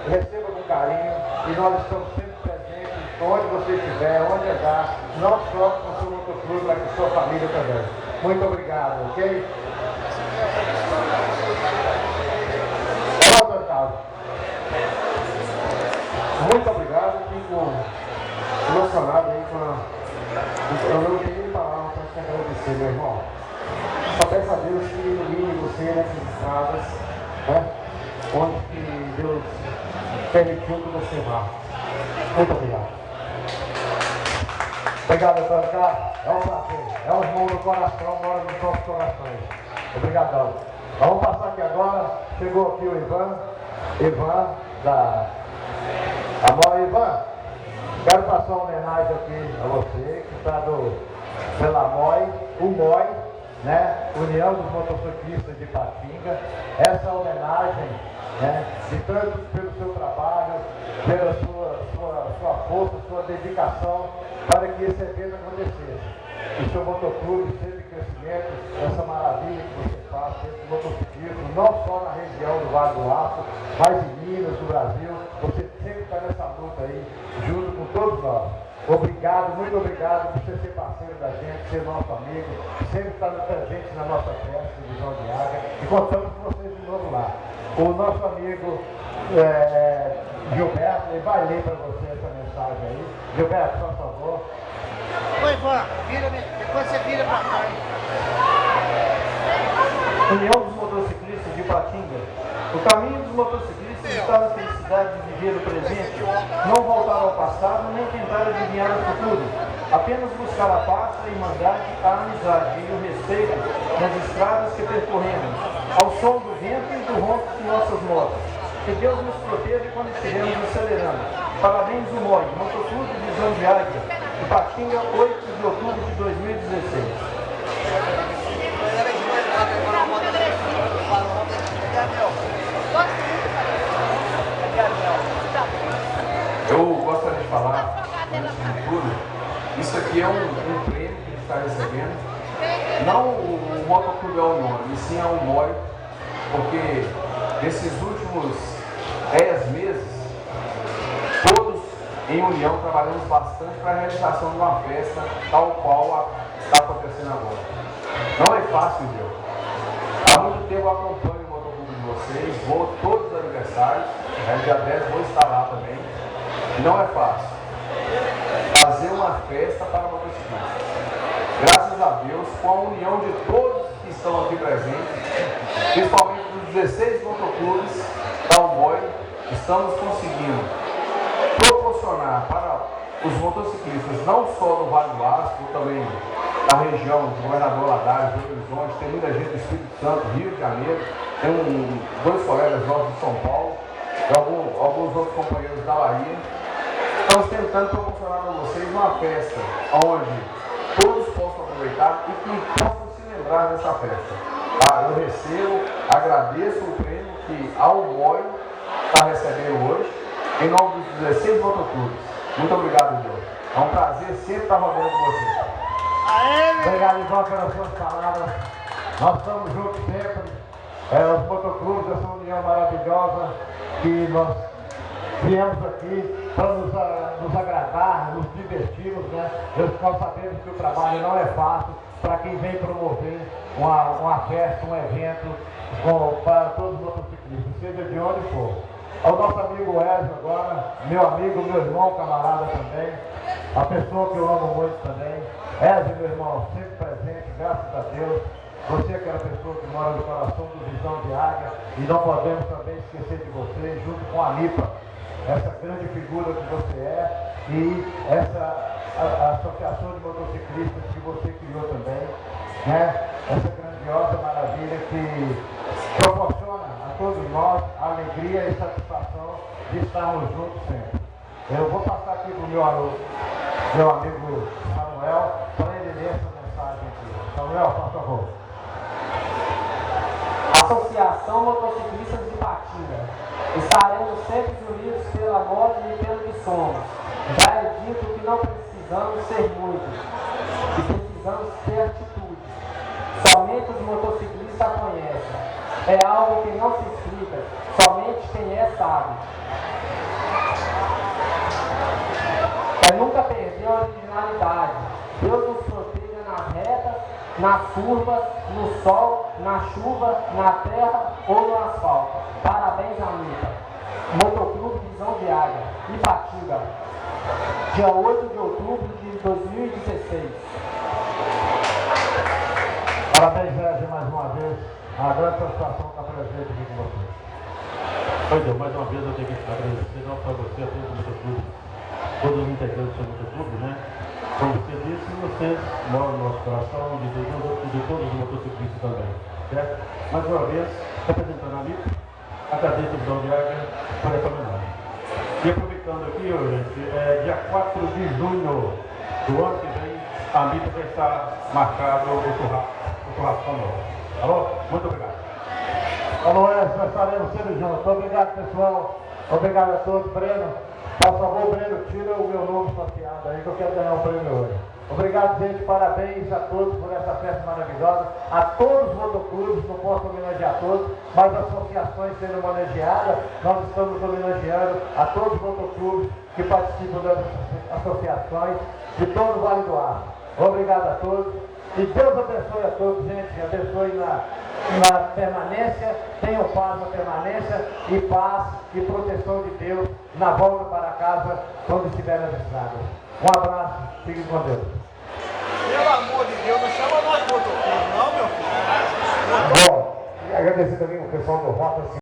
receba com carinho e nós estamos sempre presentes onde você estiver, onde andar, não só com o seu motoclube, mas com sua família também. Muito obrigado, ok? Olá, Otávio. Muito obrigado, fico emocionado aí com a... Eu não tenho nem palavras para te agradecer, meu irmão. Só peço a Deus que ilumine você nessas estradas, né? Onde que Deus permitiu que você vá. Muito obrigado. Obrigado, doutor Carlos. É um prazer. É um irmão no coração, mora nos nossos corações. Obrigadão. Vamos passar aqui agora. Chegou aqui o Ivan da Amor. Ivan, quero passar uma homenagem aqui a você, que está pela MOI, o MOI, né? União dos Motociclistas de Patinga. Essa homenagem, né, de tanto pelo seu trabalho, pela sua força, sua dedicação para que esse evento acontecesse. O seu motoclube sempre em crescimento, essa maravilha que você faz, esse motociclismo, não só na região do Vale do Aço, mas em Minas, no Brasil, você sempre está nessa luta aí, junto com todos nós. Obrigado, muito obrigado por você ser parceiro da gente, ser nosso amigo, sempre estar presente na nossa festa, Visão de Águia, e contamos com vocês de novo lá. O nosso amigo Gilberto, ele vai ler para você essa mensagem aí. Gilberto, por favor. Oi, Ivan, depois você vira para cá. União dos Motociclistas de Patinga. O caminho dos motociclistas está na felicidade de viver o presente, não voltar ao passado, nem tentar adivinhar o futuro. Apenas buscar a paz, a irmandade, a amizade e o respeito nas estradas que percorremos, ao som do vento e do ronco de nossas motos. Que Deus nos proteja quando estivermos acelerando. Parabéns, o MOI, Motoclube Visão de Águia, de Patinga, 8 de outubro de 2016. Eu gostaria de falar, antes de tudo, isso aqui é um prêmio que a gente está recebendo. Não o Motoclube é o nome, e sim é o MOI, porque nesses últimos 10 meses, todos em união trabalhamos bastante para a realização de uma festa tal qual está acontecendo agora. Não é fácil, viu? Há muito tempo eu acompanho o motoclube de vocês, vou todos os aniversários, dia 10 vou estar lá também. Não é fácil fazer uma festa para motociclistas. Graças a Deus, com a união de todos que estão aqui presentes, principalmente dos 16 motoclubes da UMOI, estamos conseguindo proporcionar para os motociclistas, não só do Vale do Aço, como também da região do Governador Ladares, Belo Horizonte, tem muita gente do Espírito Santo, Rio de Janeiro, tem dois colegas nossos de São Paulo, e alguns outros companheiros da Bahia. Estamos tentando proporcionar para vocês uma festa onde todos possam aproveitar e que possam se lembrar dessa festa. Tá? Eu recebo, agradeço o prêmio que a UMOI está recebendo hoje, em nome dos 16 motoclubes. Muito obrigado, Deus. É um prazer sempre estar rodando com vocês. Obrigado, Ivan, pelas suas palavras. Nós estamos juntos sempre. Os motoclubes, essa união maravilhosa que nós viemos aqui para nos agradar, nos divertirmos, né? Nós sabemos que o trabalho não é fácil para quem vem promover uma festa, um evento para todos os motociclistas, seja de onde for. Ao nosso amigo Ezio agora, meu amigo, meu irmão, camarada também, a pessoa que eu amo muito também. Ezio, meu irmão, sempre presente, graças a Deus. Você é aquela pessoa que mora no coração do Visão de Águia e não podemos também esquecer de você, junto com a Nipa, essa grande figura que você é e a associação de motociclistas que você criou também, né? Essa grandiosa maravilha que proporciona a todos nós a alegria e satisfação de estarmos juntos sempre. Eu vou passar aqui para o meu amigo Samuel para ele ler essa mensagem aqui. Samuel, por favor. Associação Motociclistas de Patinga. Estaremos sempre unidos pela moda e pelo que somos. Já é dito que não precisamos ser muitos, e precisamos ter atitude. Somente os motociclistas conhecem. É algo que não se explica, Somente quem é sabe. É nunca perder a originalidade. Deus nos proteja nas retas, nas curvas, no sol, na chuva, na terra ou no asfalto. Parabéns, Anitta. Motoclube Visão de Águia, Ipatinga, dia 8 de outubro de 2016. Parabéns, Sérgio, mais uma vez. A grande satisfação estar presente aqui com vocês. Pois é, mais uma vez eu tenho que agradecer não só a você, a todos os motoclubes, todos os integrantes do seu motoclube, né? Como você disse, vocês moram no nosso coração e de todos os motociclistas também, certo? Mais uma vez, representando a MIP, agradeço a Visão de Águia por essa homenagem. E aproveitando aqui, gente, dia 4 de junho do ano que vem, a MIP vai estar marcado o churrasco novo. Alô? Muito obrigado. Alô, nós estaremos sempre juntos. Obrigado, pessoal. Obrigado a todos. Breno, por favor, Breno, tira o meu nome associado aí que eu quero ganhar um prêmio hoje. Obrigado, gente. Parabéns a todos por essa festa maravilhosa. A todos os motoclubes, não posso homenagear todos, mas as associações sendo homenageadas, nós estamos homenageando a todos os motoclubes que participam das associações de todo o Vale do Aço. Obrigado a todos. E Deus abençoe a todos, gente. Abençoe na permanência, tenham paz na permanência e paz e proteção de Deus na volta para casa quando estiver nas estradas. Um abraço, fiquem com Deus. Pelo amor de Deus, não chama nós de motoclube, não, meu filho. Bom, e agradecer também o pessoal do Rota